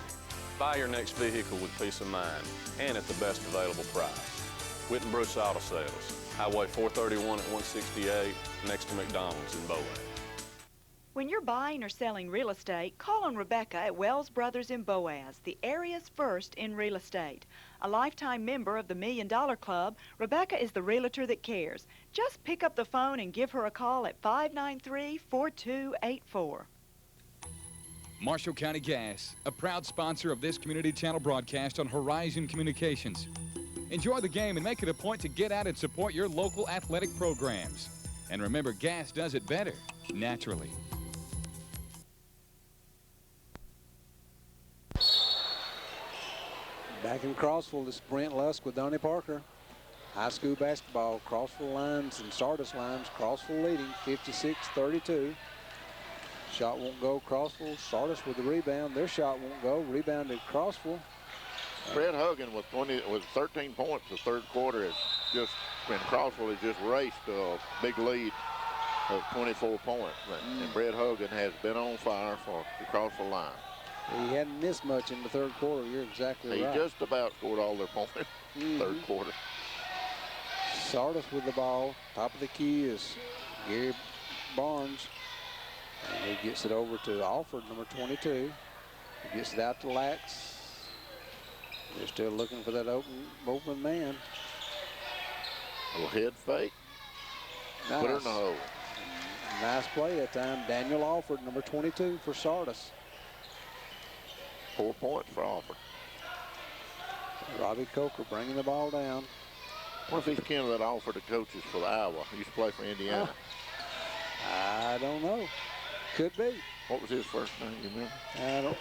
Buy your next vehicle with peace of mind and at the best available price. Whitten Bruce Auto Sales, Highway 431 at 168, next to McDonald's in Boaz. When you're buying or selling real estate, call on Rebecca at Wells Brothers in Boaz, the area's first in real estate. A lifetime member of the $1 Million Club, Rebecca is the realtor that cares. Just pick up the phone and give her a call at 593-4284. Marshall County Gas, a proud sponsor of this community channel broadcast on Horizon Communications. Enjoy the game and make it a point to get out and support your local athletic programs. And remember, gas does it better, naturally. Back in Crossville, this is Brent Lusk with Donnie Parker. High school basketball, Crossville lines and Sardis lines. Crossville leading 56-32. Shot won't go. Crossville. Sardis with the rebound. Their shot won't go. Rebounded Crossville. Fred Hogan with 13 points the third quarter has just, and Crossville has just raced a big lead of 24 points. And Brett Hogan has been on fire for the Crossville line. He hadn't missed much in the third quarter. You're exactly right. He just about scored all their points third quarter. Sardis with the ball. Top of the key is Gary Barnes. And he gets it over to Alford, number 22. He gets it out to Lax. They're still looking for that open man. A little head fake. Nice. Put her in the hole. Nice play that time. Daniel Alford, number 22 for Sardis. 4 points for Alford. Robbie Coker bringing the ball down. What if he's kin of that Alford that coaches for the Iowa? He used to play for Indiana. I don't know. Could be. What was his first name, you remember?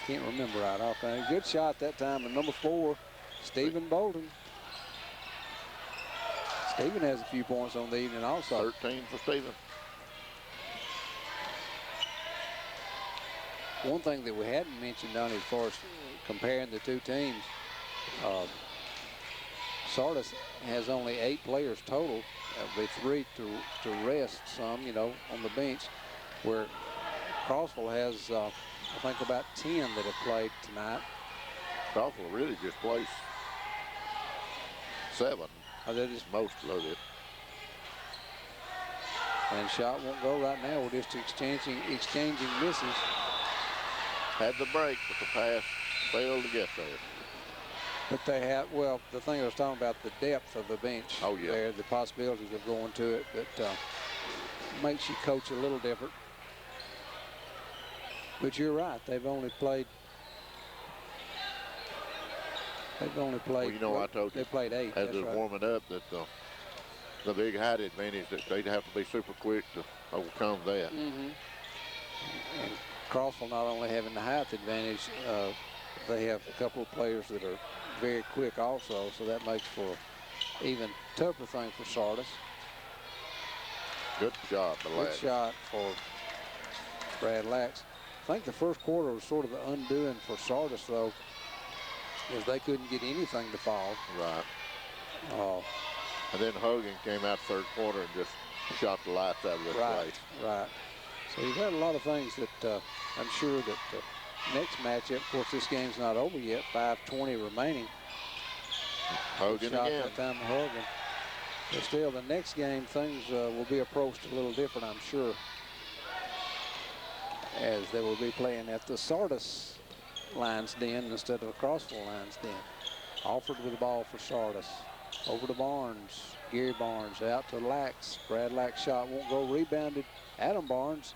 Can't remember right offhand. Good shot that time. And number 4, Stephen Bolton. Stephen has a few points on the evening also. 13 for Stephen. One thing that we hadn't mentioned, Donnie, as far as comparing the two teams, Sardis has only 8 players total. That'll be 3 to rest some, you know, on the bench, where Crossville has, I think, about 10 that have played tonight. Crossville really just plays 7. They just most loaded. And shot won't go right now. We're just exchanging misses. Had the break, but the pass failed to get there. But they have, well, the thing I was talking about, the depth of the bench. Oh, yeah. There, the possibilities of going to it, that makes you coach a little different. But you're right, they've only played. Well, you know, I told you. They played 8. As they're warming up, that the big height advantage, that they'd have to be super quick to overcome that. And Crossville not only having the height advantage, they have a couple of players that are very quick also, so that makes for an even tougher thing for Sardis. Good shot, Good shot for Brad Lax. I think the first quarter was sort of the undoing for Sardis, though, is they couldn't get anything to fall. Right. And then Hogan came out third quarter and just shot the lights out of this place. Right. So you've had a lot of things that I'm sure that next matchup, of course, this game's not over yet. 5:20 remaining. Hogan shot again. That time Hogan. But still, the next game, things will be approached a little different, I'm sure, as they will be playing at the Sardis Lions Den instead of the Crossville Lions Den. Alford with the ball for Sardis. Over to Barnes. Gary Barnes out to Lax. Brad Lax shot won't go. Rebounded Adam Barnes,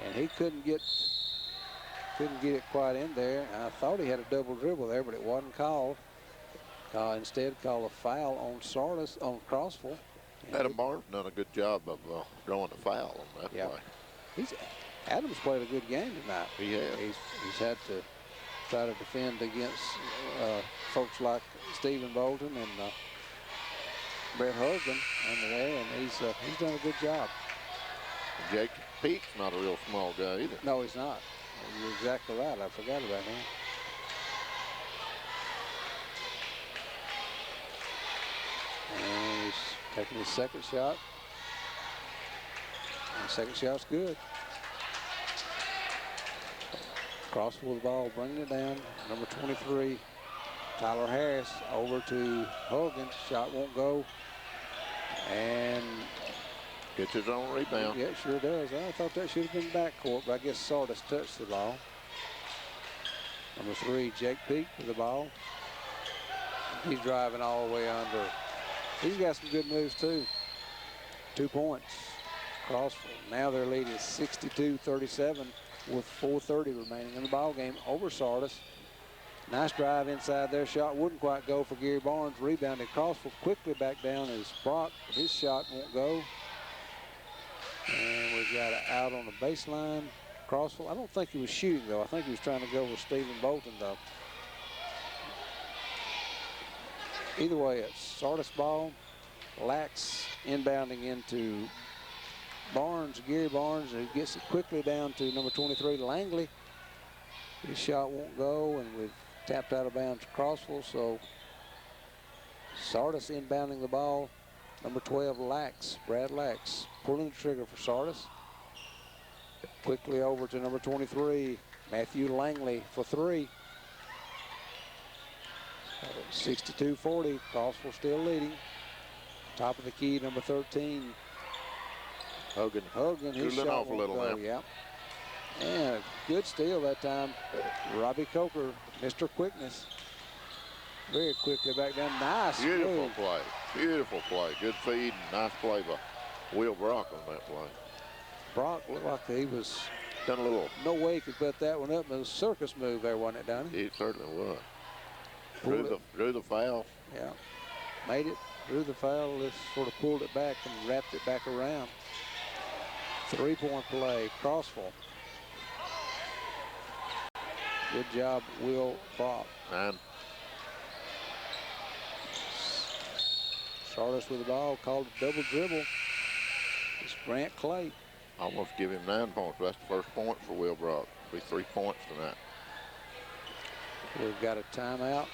and he couldn't get it quite in there. I thought he had a double dribble there, but it wasn't called. Instead, called a foul on Sardis, on Crossville. Adam Barnes done a good job of drawing the foul on that play. Adams played a good game tonight. He has. He's had to try to defend against folks like Stephen Bolton and Brett Hogan under there, and he's done a good job. Jake Pete's not a real small guy either. No, he's not. You're exactly right. I forgot about him. And he's taking his second shot. And the second shot's good. Crossville with the ball, bringing it down. Number 23, Tyler Harris, over to Hogan. Shot won't go. And gets his own rebound. Yeah, it sure does. I thought that should have been backcourt, but I guess Sardis touched the ball. Number 3, Jake Peak with the ball. He's driving all the way under. He's got some good moves, too. 2 points. Crossville. Now their lead is 62-37 with 4:30 remaining in the ball game over Sardis. Nice drive inside their shot. Wouldn't quite go for Gary Barnes. Rebounded. Crossville quickly back down as Brock. His shot won't go. And we've got it out on the baseline. Crossville. I don't think he was shooting, though. I think he was trying to go with Stephen Bolton, though. Either way, it's Sardis ball. Lax inbounding into Barnes, Gary Barnes, who gets it quickly down to number 23, Langley. His shot won't go, and we've tapped out of bounds to Crossville, so Sardis inbounding the ball. Number 12, Lax, Brad Lax, pulling the trigger for Sardis. Quickly over to number 23, Matthew Langley for 3. 62-40, Crossville still leading. Top of the key, number 13. Hogan, his shot off a little go, now. yeah. And a good steal that time. Robbie Coker, Mr. Quickness. Very quickly back down. Nice Beautiful move. play. Beautiful play. Good feed and nice play by Will Brock on that play. Brock looked like he was done a little. No way he could put that one up. It was a circus move there, wasn't it, Donnie? It certainly was. Drew the foul. Yeah. Made it. Drew the foul. Just sort of pulled it back and wrapped it back around. 3-point play. Crossville. Good job, Will Brock. And Sardis with the ball, called a double dribble. It's Grant Clay. Almost give him 9 points. That's the first point for Will Brock. It'll be 3 points tonight. We've got a timeout.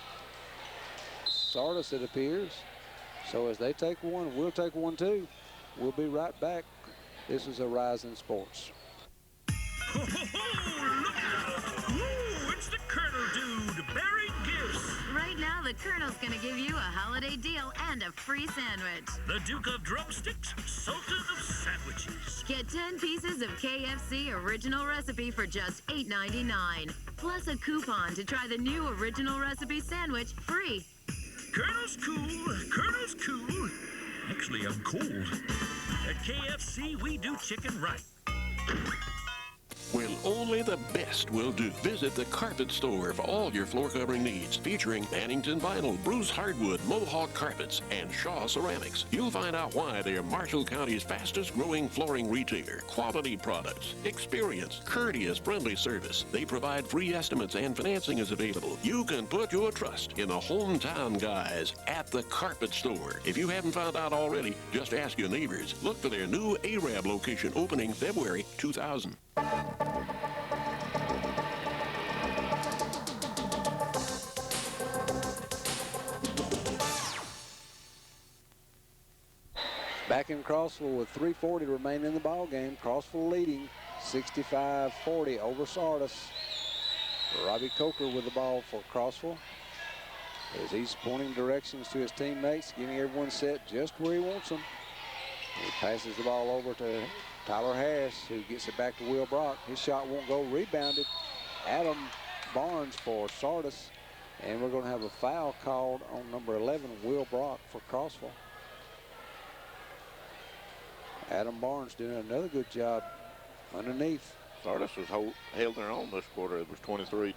Sardis, it appears. So as they take one, we'll take one too. We'll be right back. This is Horizon Sports. Ho, ho, ho! Look out! Woo! It's the Colonel Dude bearing gifts. Right now, the Colonel's gonna give you a holiday deal and a free sandwich. The Duke of Drumsticks, Sultan of Sandwiches. Get 10 pieces of KFC original recipe for just $8.99. Plus a coupon to try the new original recipe sandwich free. Colonel's cool. Colonel's cool. Actually, I'm cold. At KFC, we do chicken right. When only the best will do. Visit the Carpet Store for all your floor covering needs, featuring Bannington Vinyl, Bruce Hardwood, Mohawk Carpets, and Shaw Ceramics. You'll find out why they are Marshall County's fastest growing flooring retailer. Quality products, experience, courteous, friendly service. They provide free estimates and financing is available. You can put your trust in the hometown guys at the Carpet Store. If you haven't found out already, just ask your neighbors. Look for their new Arab location opening February 2000. Back in Crossville with 3:40 remaining in the ball game. Crossville leading 65-40 over Sardis. Robbie Coker with the ball for Crossville as he's pointing directions to his teammates, getting everyone set just where he wants them. He passes the ball over to Tyler Harris, who gets it back to Will Brock. His shot won't go. Rebounded. Adam Barnes for Sardis. And we're going to have a foul called on number 11, Will Brock, for Crossville. Adam Barnes doing another good job underneath. Sardis was held their own this quarter. It was 23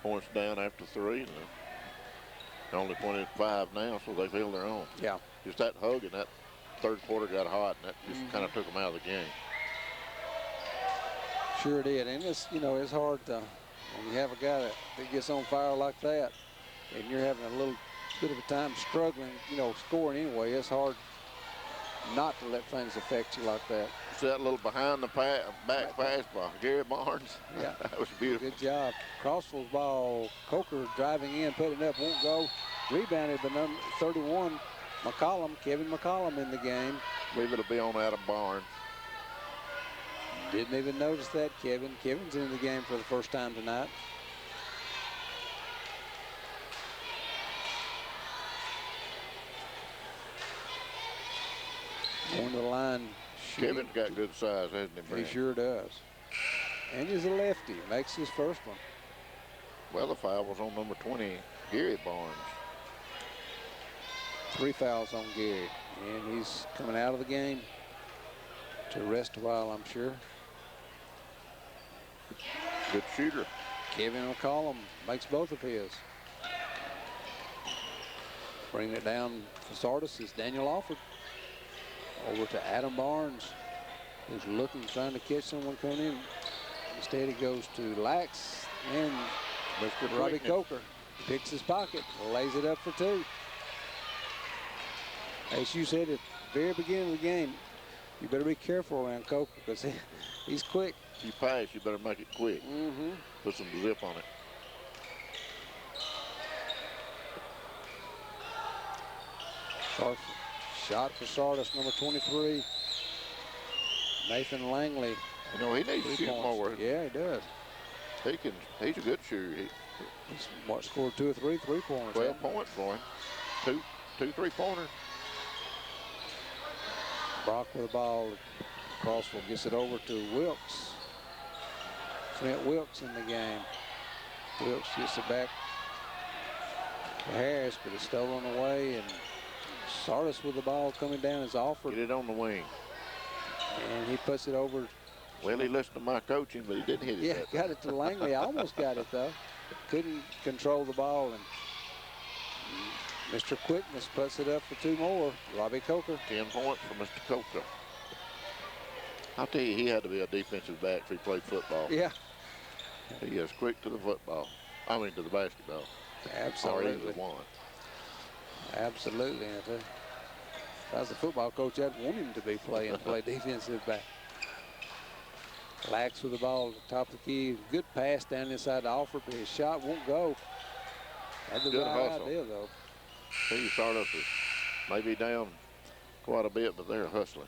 points down after 3. And they're only 25 now, so they've held their own. Yeah. Just that hug in that third quarter got hot, and that just kind of took them out of the game. Sure did. And it's, you know, it's hard to, when you have a guy that gets on fire like that, and you're having a little bit of a time struggling, you know, scoring anyway, it's hard not to let things affect you like that. See that little behind the back pass by Gary Barnes? Yeah. That was beautiful. Good job. Crossville's ball. Coker driving in, putting it up, won't go. Rebounded by number 31, McCollum, Kevin McCollum in the game. I believe it'll be on Adam Barnes. Didn't even notice that, Kevin. Kevin's in the game for the first time tonight. Going to the line. Kevin's got good size, hasn't he, Brent? He sure does. And he's a lefty. Makes his first one. Well, the foul was on number 20, Gary Barnes. 3 fouls on Gary. And he's coming out of the game to rest a while, I'm sure. Good shooter. Kevin McCollum makes both of his. Bringing it down for Sardis is Daniel Alford. Over to Adam Barnes, who's looking, trying to catch someone coming in. Instead, he goes to Lax, and Mr. Robbie Coker picks his pocket, lays it up for 2. As you said at the very beginning of the game, you better be careful around Coker because he's quick. If you pass, you better make it quick. Put some zip on it. Shot for Sardis, number 23, Nathan Langley. You know, he needs to shoot more. Yeah, he does. He's a good shooter. He's what, scored 2 or 3 3-pointers. 12 points for him. Two 3-pointers. Brock with the ball. Crossville gets it over to Wilkes. Flint Wilkes in the game. Wilkes gets it back to Harris, but it's stolen away, and Sardis with the ball coming down is Alford. Get it on the wing. And he puts it over. Well, he listened to my coaching, but he didn't hit it. Yeah, got it to Langley. Almost got it, though. Couldn't control the ball, and Mr. Quickness puts it up for 2 more. Robbie Coker. 10 points for Mr. Coker. I'll tell you, he had to be a defensive back if he played football. Yeah. He is quick to the football. I mean, to the basketball. Absolutely. Or either one. Absolutely. If I was a football coach, I'd want him to be play defensive back. Lax with the ball at the top of the key. Good pass down inside to Alford, but his shot won't go. Had the Good right hustle. idea, though. He started to maybe down quite a bit, but they're hustling.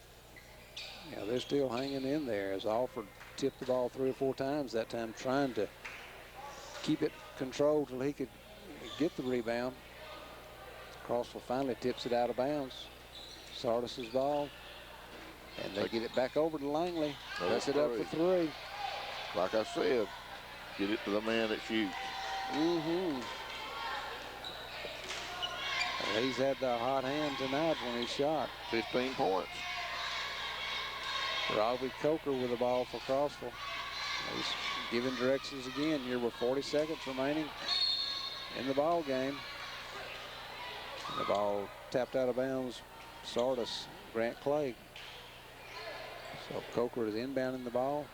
Yeah, they're still hanging in there as Alford tipped the ball 3 or 4 times that time, trying to keep it controlled till he could get the rebound. Crossville finally tips it out of bounds. Sardis's ball. And they get it back over to Langley. That's it up for 3. Like I said, get it to the man that shoots. Well, he's had the hot hand tonight when he shot. 15 points. Robbie Coker with the ball for Crossville. He's giving directions again here with 40 seconds remaining in the ball game. And the ball tapped out of bounds. Sardis, Grant Clay. So Coker is inbounding the ball.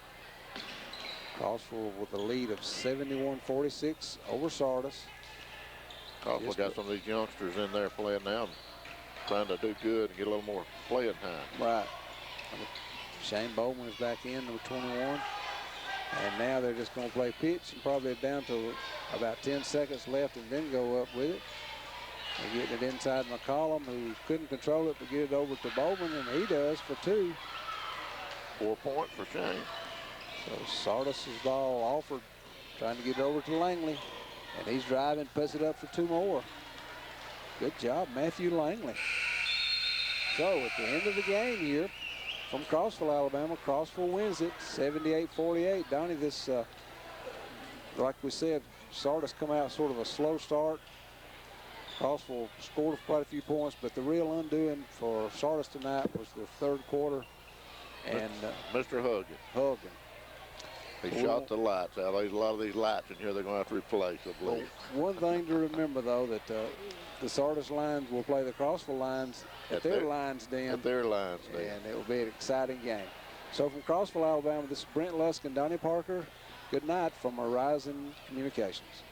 Crossville with a lead of 71-46 over Sardis. Crossville got some of these youngsters in there playing now, trying to do good and get a little more playing time. Right. Shane Bowman is back in, number 21. And now they're just going to play pitch and probably down to about 10 seconds left and then go up with it. They're getting it inside McCollum, who couldn't control it, but get it over to Bowman, and he does for 2. 4 points for Shane. So Sardis's ball offered, trying to get it over to Langley. And he's driving, puts it up for 2 more. Good job, Matthew Langley. So at the end of the game here, from Crossville, Alabama, Crossville wins it 78-48. Donnie, this, like we said, Sardis come out sort of a slow start. Crossville scored quite a few points, but the real undoing for Sardis tonight was the 3rd quarter. And Mr. Huggin. He shot the lights out. There's a lot of these lights in here they're going to have to replace, I believe. One thing to remember, though, that the Sardis Lions will play the Crossville Lions at their Lions Den. At their Lions Den. And it will be an exciting game. So from Crossville, Alabama, this is Brent Lusk and Donnie Parker. Good night from Horizon Communications.